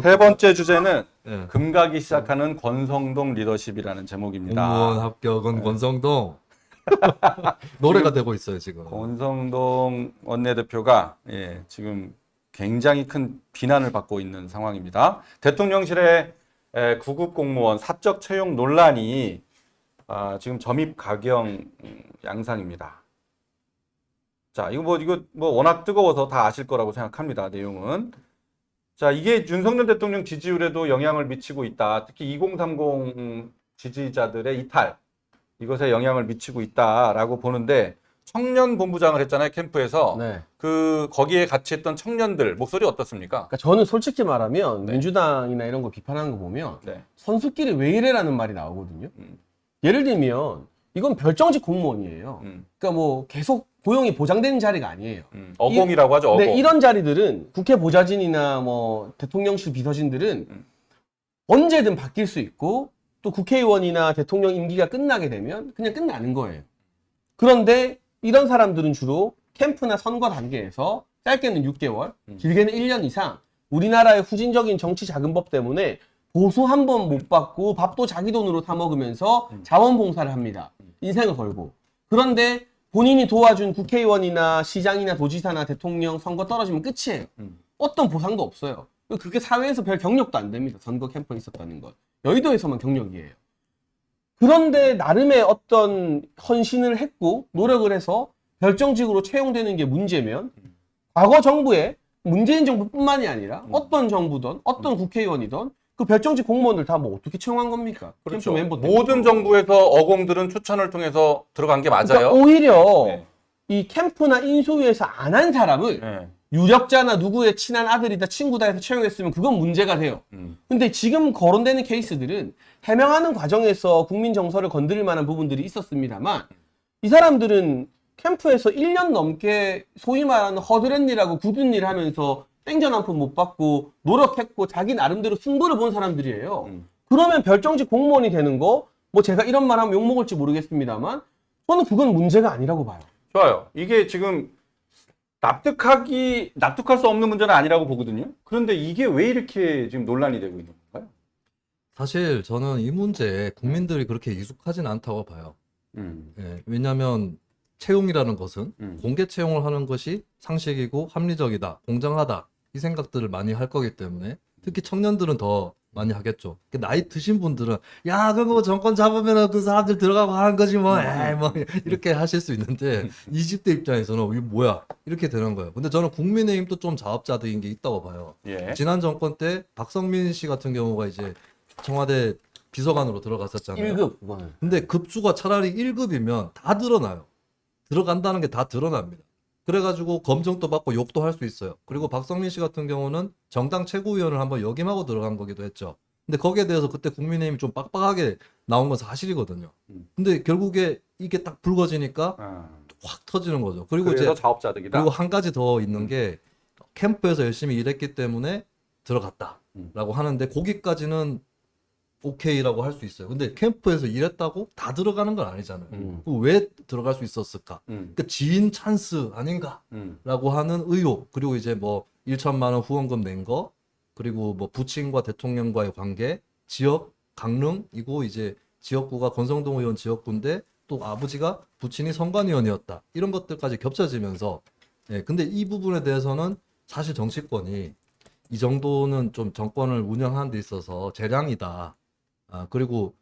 세 번째 주제는 네. 금가기 시작하는 권성동 리더십이라는 제목입니다. 공무원 합격은 권성동. 노래가 되고 있어요, 지금. 권성동 원내대표가 지금 굉장히 큰 비난을 받고 있는 상황입니다. 대통령실의 구급 공무원 사적 채용 논란이 지금 점입 가경 양상입니다. 자, 이거 뭐 워낙 뜨거워서 다 아실 거라고 생각합니다. 내용은. 자, 이게 윤석열 대통령 지지율에도 영향을 미치고 있다. 특히 2030 지지자들의 이탈, 이것에 영향을 미치고 있다라고 보는데, 청년 본부장을 했잖아요, 캠프에서. 네. 거기에 같이 했던 청년들 목소리 어떻습니까? 그러니까 저는 솔직히 말하면 네. 민주당이나 이런 거 비판하는 거 보면 네. 선수끼리 왜 이래라는 말이 나오거든요. 예를 들면 이건 별정직 공무원이에요. 그러니까 뭐 계속 고용이 보장되는 자리가 아니에요. 어공이라고 하죠, 어공. 네, 이런 자리들은 국회 보좌진이나 뭐 대통령실 비서진들은 언제든 바뀔 수 있고 또 국회의원이나 대통령 임기가 끝나게 되면 그냥 끝나는 거예요. 그런데 이런 사람들은 주로 캠프나 선거 단계에서 짧게는 6개월, 길게는 1년 이상 우리나라의 후진적인 정치 자금법 때문에 보수 한 번 못 받고 밥도 자기 돈으로 사 먹으면서 자원봉사를 합니다. 인생을 걸고. 그런데 본인이 도와준 국회의원이나 시장이나 도지사나 대통령 선거 떨어지면 끝이에요. 어떤 보상도 없어요. 그게 사회에서 별 경력도 안 됩니다. 선거 캠프에 있었다는 건. 여의도에서만 경력이에요. 그런데 나름의 어떤 헌신을 했고 노력을 해서 별정직으로 채용되는 게 문제면 과거 정부에 문재인 정부뿐만이 아니라 어떤 정부든 어떤 국회의원이든 그 별정직 공무원들 다 뭐 어떻게 채용한 겁니까? 그렇죠. 캠프 멤버들. 모든 정부에서 어공들은 추천을 통해서 들어간 게 맞아요. 그러니까 오히려 네. 이 캠프나 인수위에서 안 한 사람을 네. 유력자나 누구의 친한 아들이다 친구다 해서 채용했으면 그건 문제가 돼요. 근데 지금 거론되는 케이스들은 해명하는 과정에서 국민 정서를 건드릴 만한 부분들이 있었습니다만 이 사람들은 캠프에서 1년 넘게 소위 말하는 허드렛 일하고 굳은 일 하면서 땡전 한 푼 못 받고 노력했고 자기 나름대로 승부를 본 사람들이에요. 그러면 별정직 공무원이 되는 거 뭐 제가 이런 말 하면 욕먹을지 모르겠습니다만 저는 그건 문제가 아니라고 봐요. 좋아요. 이게 지금 납득할 수 없는 문제는 아니라고 보거든요. 그런데 이게 왜 이렇게 지금 논란이 되고 있는 건가요? 사실 저는 이 문제에 국민들이 그렇게 익숙하진 않다고 봐요. 예, 왜냐하면 채용이라는 것은 공개 채용을 하는 것이 상식이고 합리적이다, 공정하다 이 생각들을 많이 할 거기 때문에 특히 청년들은 더 많이 하겠죠. 나이 드신 분들은 야 그거 정권 잡으면 그 사람들 들어가고 하는 거지 뭐, 에이 뭐 이렇게 하실 수 있는데 20대 입장에서는 이게 뭐야 이렇게 되는 거예요. 근데 저는 국민의힘도 좀 자업자득인 게 있다고 봐요. 예. 지난 정권 때 박성민 씨 같은 경우가 이제 청와대 비서관으로 들어갔었잖아요. 1급 그거는. 근데 급수가 차라리 1급이면 다 드러나요. 들어간다는 게 다 드러납니다. 그래가지고 검증도 받고 욕도 할 수 있어요. 그리고 박성민 씨 같은 경우는 정당 최고위원을 한번 역임하고 들어간 거기도 했죠. 근데 거기에 대해서 그때 국민의힘이 좀 빡빡하게 나온 건 사실이거든요. 근데 결국에 이게 딱 불거지니까 확 터지는 거죠. 그리고 그래서 이제 자업자득이다. 그리고 한 가지 더 있는 게 캠프에서 열심히 일했기 때문에 들어갔다라고 하는데 거기까지는 오케이라고 할 수 있어요. 근데 캠프에서 일했다고 다 들어가는 건 아니잖아요. 그럼 왜 들어갈 수 있었을까? 그러니까 지인 찬스 아닌가라고 하는 의혹. 그리고 이제 뭐 1천만 원 후원금 낸 거, 그리고 뭐 부친과 대통령과의 관계, 지역 강릉이고 이제 지역구가 권성동 의원 지역구인데 또 아버지가 부친이 선관위원이었다. 이런 것들까지 겹쳐지면서 근데 이 부분에 대해서는 사실 정치권이 이 정도는 좀 정권을 운영하는 데 있어서 재량이다. 그리고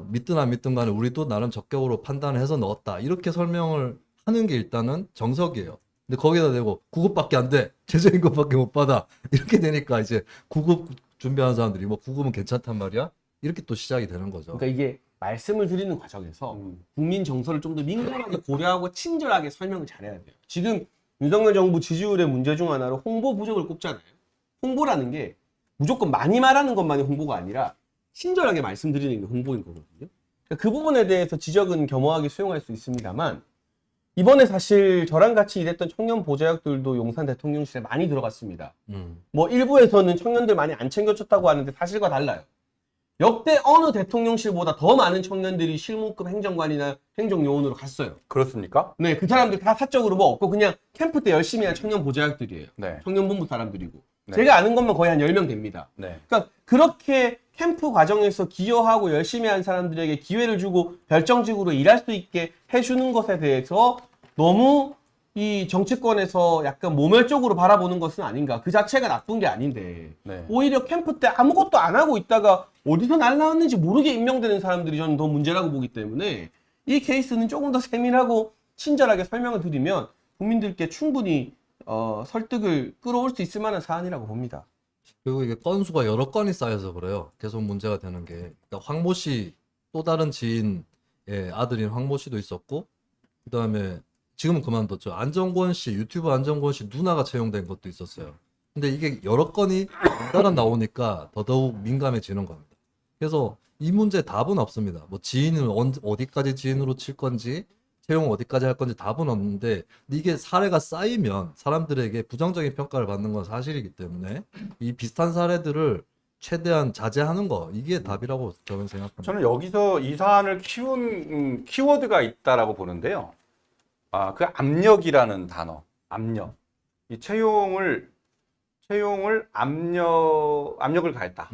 믿든 안 믿든 간에 우리도 나름 적격으로 판단해서 넣었다. 이렇게 설명을 하는 게 일단은 정석이에요. 근데 거기다 대고 구급밖에 안 돼. 최저임금밖에 못 받아. 이렇게 되니까 이제 구급 준비하는 사람들이 뭐 구급은 괜찮단 말이야? 이렇게 또 시작이 되는 거죠. 그러니까 이게 말씀을 드리는 과정에서 국민 정서를 좀 더 민감하게 고려하고 친절하게 설명을 잘해야 돼요. 지금 윤석열 정부 지지율의 문제 중 하나로 홍보 부족을 꼽잖아요. 홍보라는 게 무조건 많이 말하는 것만이 홍보가 아니라 친절하게 말씀드리는 게 홍보인 거거든요. 그러니까 그 부분에 대해서 지적은 겸허하게 수용할 수 있습니다만 이번에 사실 저랑 같이 일했던 청년 보좌역들도 용산 대통령실에 많이 들어갔습니다. 뭐 일부에서는 청년들 많이 안 챙겨줬다고 하는데 사실과 달라요. 역대 어느 대통령실보다 더 많은 청년들이 실무급 행정관이나 행정요원으로 갔어요. 그렇습니까? 네, 그 사람들 다 사적으로 뭐 없고 그냥 캠프 때 열심히 한 청년 보좌역들이에요. 네. 청년본부 사람들이고. 네. 제가 아는 것만 거의 한 10명 됩니다. 네. 그러니까 그렇게 캠프 과정에서 기여하고 열심히 한 사람들에게 기회를 주고 별정직으로 일할 수 있게 해주는 것에 대해서 너무 이 정치권에서 약간 모멸적으로 바라보는 것은 아닌가. 그 자체가 나쁜 게 아닌데 네. 오히려 캠프 때 아무것도 안 하고 있다가 어디서 날라왔는지 모르게 임명되는 사람들이 저는 더 문제라고 보기 때문에 이 케이스는 조금 더 세밀하고 친절하게 설명을 드리면 국민들께 충분히 설득을 끌어올 수 있을 만한 사안이라고 봅니다. 그리고 이게 건수가 여러 건이 쌓여서 그래요. 계속 문제가 되는 게. 그러니까 황모 씨, 또 다른 지인의 아들인 황모 씨도 있었고, 그 다음에 지금은 그만뒀죠. 안정권 씨, 유튜브 안정권 씨 누나가 채용된 것도 있었어요. 근데 이게 여러 건이 따라 나오니까 더더욱 민감해지는 겁니다. 그래서 이 문제 답은 없습니다. 뭐 지인을 어디까지 지인으로 칠 건지, 채용 어디까지 할 건지 답은 없는데 이게 사례가 쌓이면 사람들에게 부정적인 평가를 받는 건 사실이기 때문에 이 비슷한 사례들을 최대한 자제하는 거 이게 답이라고 저는 생각합니다. 저는 여기서 이 사안을 키운 키워드가 있다라고 보는데요. 그 압력이라는 단어, 압력. 이 채용을 압력을 가했다.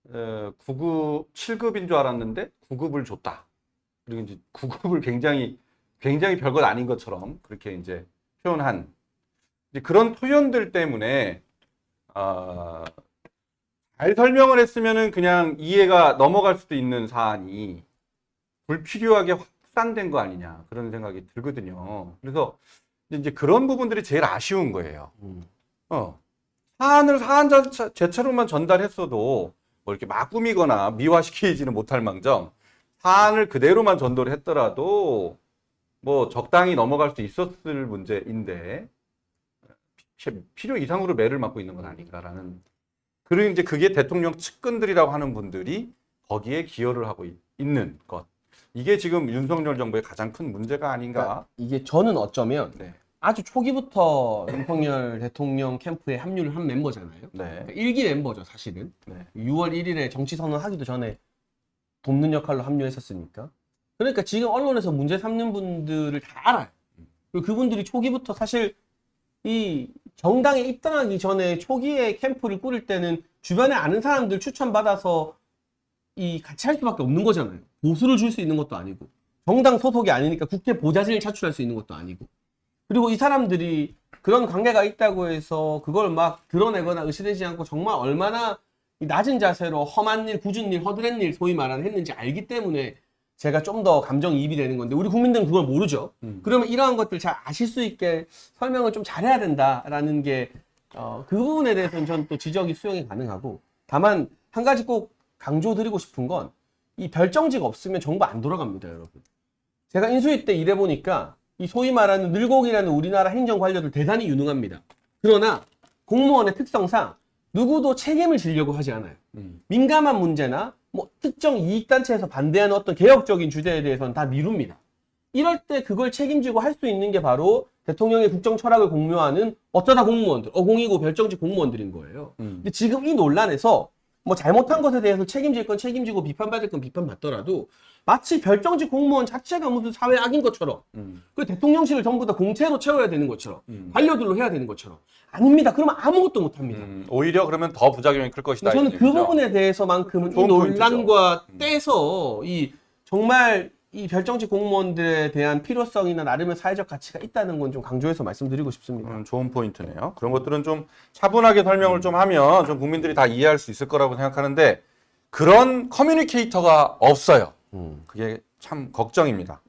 9급, 7급인 줄 알았는데 9급을 줬다. 그리고 이제 9급을 굉장히 별것 아닌 것처럼 그렇게 이제 표현한 이제 그런 표현들 때문에 잘 설명을 했으면은 그냥 이해가 넘어갈 수도 있는 사안이 불필요하게 확산된 거 아니냐 그런 생각이 들거든요. 그래서 이제 그런 부분들이 제일 아쉬운 거예요. 사안 제차로만 전달했어도 뭐 이렇게 막 꾸미거나 미화시키지는 못할 망정 사안을 그대로만 전도를 했더라도 뭐 적당히 넘어갈 수 있었을 문제인데 필요 이상으로 매를 맞고 있는 건 아닌가라는. 그리고 이제 그게 대통령 측근들이라고 하는 분들이 거기에 기여를 하고 있는 것. 이게 지금 윤석열 정부의 가장 큰 문제가 아닌가. 그러니까 이게 저는 어쩌면 네. 아주 초기부터 윤석열 대통령 캠프에 합류를 한 멤버잖아요. 네. 그러니까 일기 멤버죠, 사실은. 네. 6월 1일에 정치 선언하기도 전에 돕는 역할로 합류했었으니까. 그러니까 지금 언론에서 문제 삼는 분들을 다 알아요. 그리고 그분들이 초기부터 사실 이 정당에 입당하기 전에 초기에 캠프를 꾸릴 때는 주변에 아는 사람들 추천받아서 이 같이 할 수밖에 없는 거잖아요. 보수를 줄 수 있는 것도 아니고 정당 소속이 아니니까 국회 보좌진을 차출할 수 있는 것도 아니고 그리고 이 사람들이 그런 관계가 있다고 해서 그걸 막 드러내거나 의심되지 않고 정말 얼마나 이 낮은 자세로 험한 일, 굳은 일, 허드렛 일 소위 말하는 했는지 알기 때문에 제가 좀 더 감정이입이 되는 건데 우리 국민들은 그걸 모르죠. 그러면 이러한 것들 잘 아실 수 있게 설명을 좀 잘해야 된다라는 게 그 부분에 대해서는 저는 또 지적이 수용이 가능하고 다만 한 가지 꼭 강조드리고 싶은 건 이 별정직 없으면 정부 안 돌아갑니다, 여러분. 제가 인수위 때 일해보니까 이 소위 말하는 늘곡이라는 우리나라 행정 관료들 대단히 유능합니다. 그러나 공무원의 특성상 누구도 책임을 지려고 하지 않아요. 민감한 문제나 뭐 특정 이익단체에서 반대하는 어떤 개혁적인 주제에 대해서는 다 미룹니다. 이럴 때 그걸 책임지고 할 수 있는 게 바로 대통령의 국정 철학을 공유하는 어쩌다 공무원들, 어공이고 별정직 공무원들인 거예요. 근데 지금 이 논란에서 뭐 잘못한 것에 대해서 책임질 건 책임지고 비판받을 건 비판받더라도 마치 별정직 공무원 자체가 무슨 사회 악인 것처럼 그 대통령실을 전부 다 공채로 채워야 되는 것처럼 관료들로 해야 되는 것처럼 아닙니다. 그러면 아무것도 못합니다. 오히려 그러면 더 부작용이 클 것이다. 저는 이 그 얘기죠. 부분에 대해서만큼은 이 좋은 논란과 떼서 이 정말 이 별정직 공무원들에 대한 필요성이나 나름의 사회적 가치가 있다는 건 좀 강조해서 말씀드리고 싶습니다. 좋은 포인트네요. 그런 것들은 좀 차분하게 설명을 좀 하면 좀 국민들이 다 이해할 수 있을 거라고 생각하는데 그런 커뮤니케이터가 없어요. 그게 참 걱정입니다.